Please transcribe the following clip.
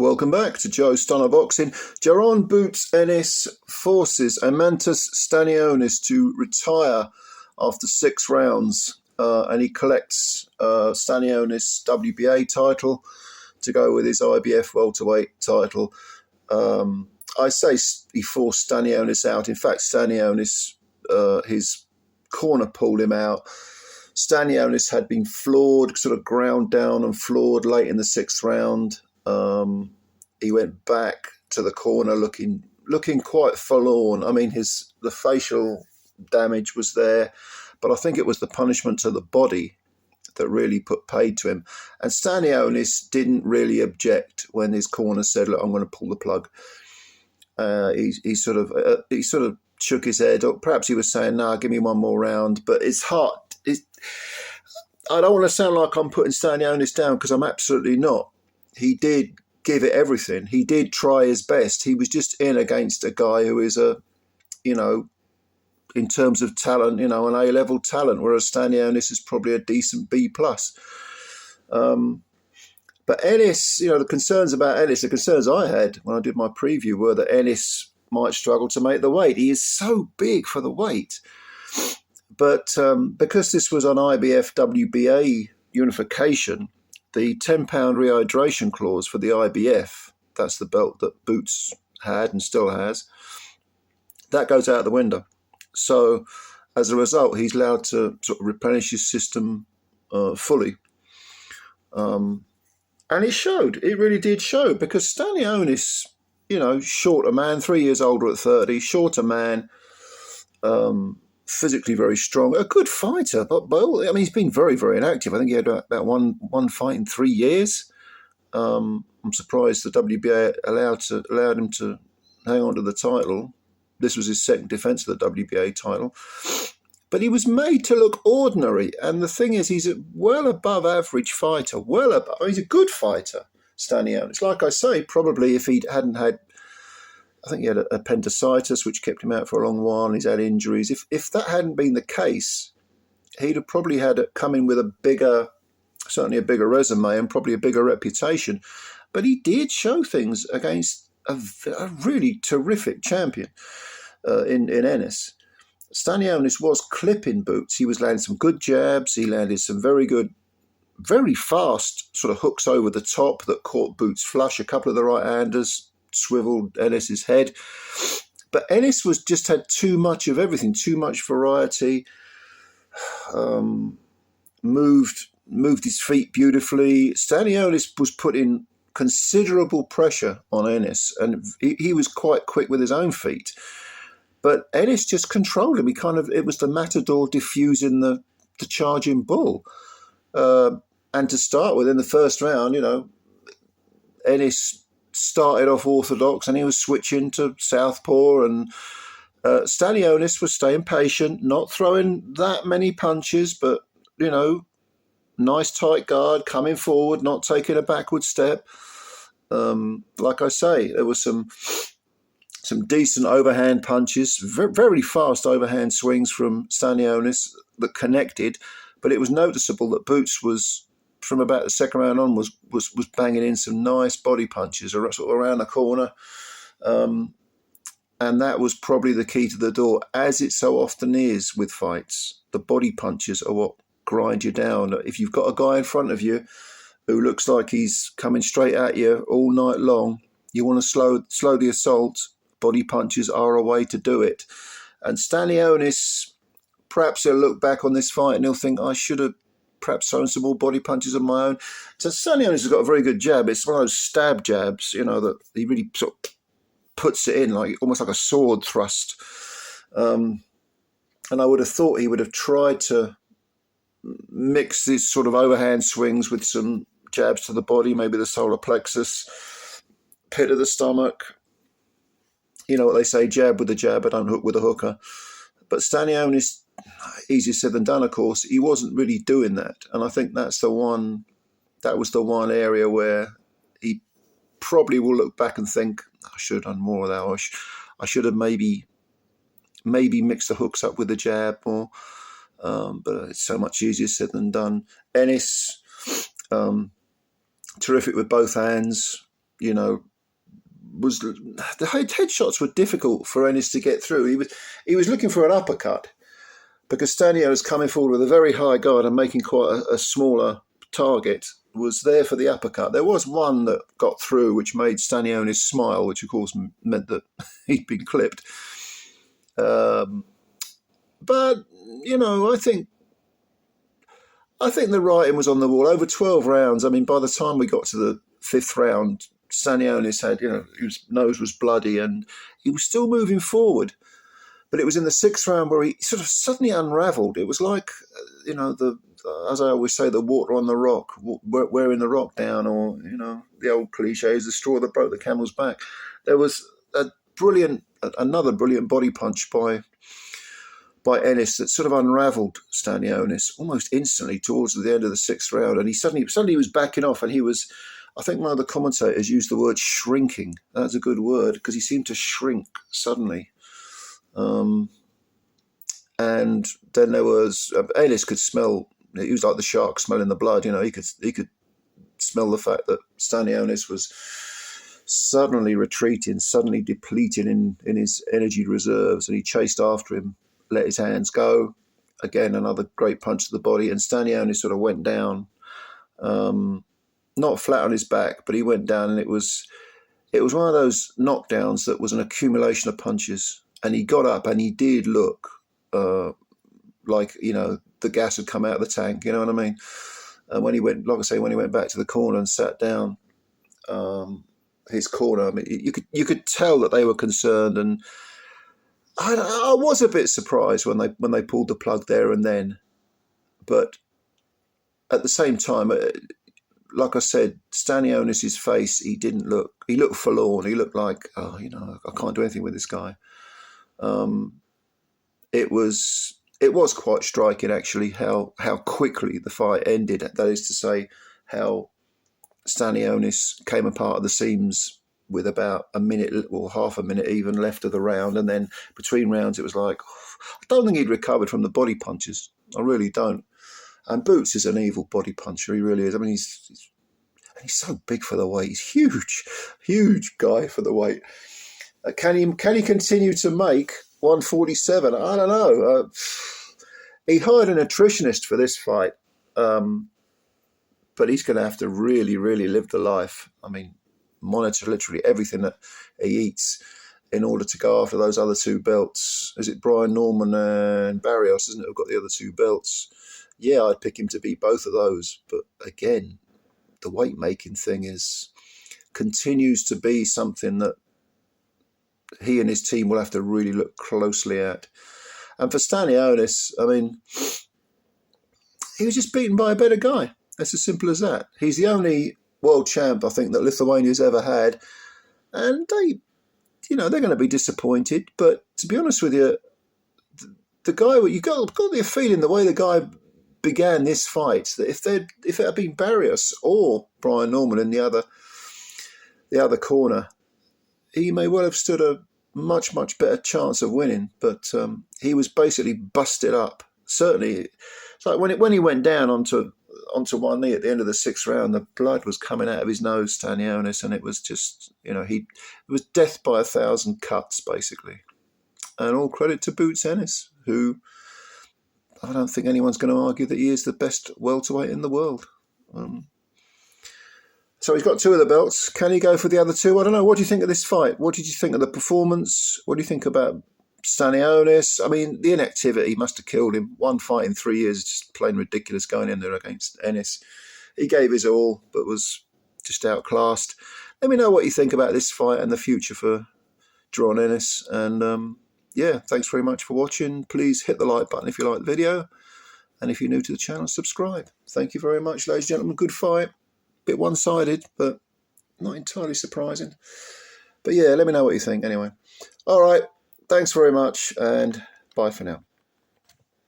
Welcome back to Joe Stunner Boxing. Jaron boots Ennis, forces EIMANTAS Stanionis to retire after 6 rounds, and he collects Stanionis WBA title to go with his IBF welterweight title. I say he forced Stanionis out. In fact, Stanionis, his corner pulled him out. Stanionis had been floored, sort of ground down and floored late in the 6th round. He went back to the corner looking quite forlorn. I mean, the facial damage was there, but I think it was the punishment to the body that really put paid to him. And Stanionis didn't really object when his corner said, "Look, I'm going to pull the plug." He sort of shook his head. Or perhaps he was saying, "Nah, give me one more round." But it's hard. I don't want to sound like I'm putting Stanionis down, because I'm absolutely not. He did give it everything. He did try his best. He was just in against a guy who is in terms of talent, an A-level talent, whereas Stanionis is probably a decent B+. But Ennis, the concerns about Ennis, the concerns I had when I did my preview were that Ennis might struggle to make the weight. He is so big for the weight. But because this was on IBF WBA unification, the £10 rehydration clause for the IBF, that's the belt that Boots had and still has, that goes out the window. So as a result, he's allowed to sort of replenish his system fully. And it showed. It really did show, because Stanionis, shorter man, 3 years older at 30, shorter man, physically very strong, a good fighter, but he's been very, very inactive. I think he had about one fight in 3 years. I'm surprised the WBA allowed him to hang on to the title. This was his 2nd defense of the WBA title. But he was made to look ordinary. And the thing is, he's a well above average fighter, he's a good fighter, Stanionis. Like I say, probably if he hadn't had, I think he had appendicitis, which kept him out for a long while, and he's had injuries. If that hadn't been the case, he'd have probably come in with certainly a bigger resume and probably a bigger reputation. But he did show things against a really terrific champion in Ennis. Stanionis was clipping Boots. He was landing some good jabs. He landed some very good, very fast sort of hooks over the top that caught Boots flush. A couple of the right-handers swiveled Ennis's head. But Ennis just had too much of everything, too much variety. Moved his feet beautifully. Stanionis was putting considerable pressure on Ennis, and he was quite quick with his own feet. But Ennis just controlled him. It was the matador diffusing the charging bull. And to start with, in the first round, Ennis started off orthodox and he was switching to southpaw, and Stanionis was staying patient, not throwing that many punches, but nice tight guard, coming forward, not taking a backward step. Like I say, there was some decent overhand punches, very fast overhand swings from Stanionis that connected, but it was noticeable that Boots was, from about the 2nd round on, was banging in some nice body punches sort of around the corner. And that was probably the key to the door, as it so often is with fights. The body punches are what grind you down. If you've got a guy in front of you who looks like he's coming straight at you all night long, you want to slow the assault. Body punches are a way to do it. And Stanionis, perhaps he'll look back on this fight and he'll think, I should have perhaps thrown some more body punches of my own. So Stanionis has got a very good jab. It's one of those stab jabs, that he really sort of puts it in, almost like a sword thrust. And I would have thought he would have tried to mix these sort of overhand swings with some jabs to the body, maybe the solar plexus, pit of the stomach. You know what they say, jab with a jab, but don't hook with a hooker. But Stanionis, easier said than done, of course, he wasn't really doing that. And I think that was the one area where he probably will look back and think, I should have done more of that. I should have maybe mixed the hooks up with the jab more. But it's so much easier said than done. Ennis, terrific with both hands. you know, was the headshots were difficult for Ennis to get through. He was looking for an uppercut because Stanionis coming forward with a very high guard and making quite a smaller target was there for the uppercut. There was one that got through which made Stanionis smile, which of course meant that he'd been clipped. But you know, I think the writing was on the wall. Over 12 rounds. I mean, by the time we got to the 5th round, Stanionis had, you know, his nose was bloody and he was still moving forward. But it was in the 6th round where he sort of suddenly unravelled. It was like, you know, as I always say, the water on the rock, wearing the rock down, or, you know, the old cliches, the straw that broke the camel's back. There was another brilliant body punch by Ennis that sort of unravelled Stanionis almost instantly towards the end of the 6th round. And he suddenly was backing off, and he was, I think one of the commentators used the word shrinking. That's a good word, because he seemed to shrink suddenly. And then there was, Ennis could smell, he was like the shark smelling the blood, you know, he could smell the fact that Stanionis was suddenly retreating, suddenly depleting in his energy reserves, and he chased after him, let his hands go. Again, another great punch to the body, and Stanionis sort of went down, not flat on his back, but he went down, and it was one of those knockdowns that was an accumulation of punches. And he got up, and he did look like, you know, the gas had come out of the tank. You know what I mean? And when he went, like I say, when he went back to the corner and sat down, his corner, I mean, you could tell that they were concerned, and I was a bit surprised when they pulled the plug there and then. But at the same time, like I said, Stanionis' face, he looked forlorn. He looked like, oh, you know, I can't do anything with this guy. It was quite striking, actually, how quickly the fight ended. That is to say, how Stanionis came apart at the seams with about a minute or half a minute even left of the round, and then between rounds it was like, I don't think he'd recovered from the body punches. I really don't. And Boots is an evil body puncher. He really is. I mean, he's so big for the weight. He's huge guy for the weight. Can he continue to make 147? I don't know. He hired an nutritionist for this fight, but he's going to have to really, really live the life. I mean, monitor literally everything that he eats in order to go after those other 2 belts. Is it Brian Norman and Barrios, isn't it, who've got the other 2 belts? Yeah, I'd pick him to beat both of those. But again, the weight making thing continues to be something that he and his team will have to really look closely at. And for Stanionis, I mean, he was just beaten by a better guy. That's as simple as that. He's the only world champ, I think, that Lithuania's ever had. And they're going to be disappointed. But to be honest with you, the guy, you got the feeling the way the guy began this fight, that if it had been Barrios or Brian Norman in the other corner, he may well have stood a much, much better chance of winning. But he was basically busted up. Certainly, it's like when he went down onto one knee at the end of the 6th round, the blood was coming out of his nose, Stanionis, and it was just, you know, it was death by 1,000 cuts, basically. And all credit to Boots Ennis, who I don't think anyone's going to argue that he is the best welterweight in the world. So he's got 2 of the belts. Can he go for the other 2? I don't know. What do you think of this fight? What did you think of the performance? What do you think about Stanionis? I mean, the inactivity must have killed him. 1 fight in 3 years is just plain ridiculous going in there against Ennis. He gave his all, but was just outclassed. Let me know what you think about this fight and the future for Jaron Ennis. And yeah, thanks very much for watching. Please hit the like button if you like the video. And if you're new to the channel, subscribe. Thank you very much, ladies and gentlemen. Good fight. Bit one-sided, but not entirely surprising. But yeah, let me know what you think anyway. All right. Thanks very much, and bye for now.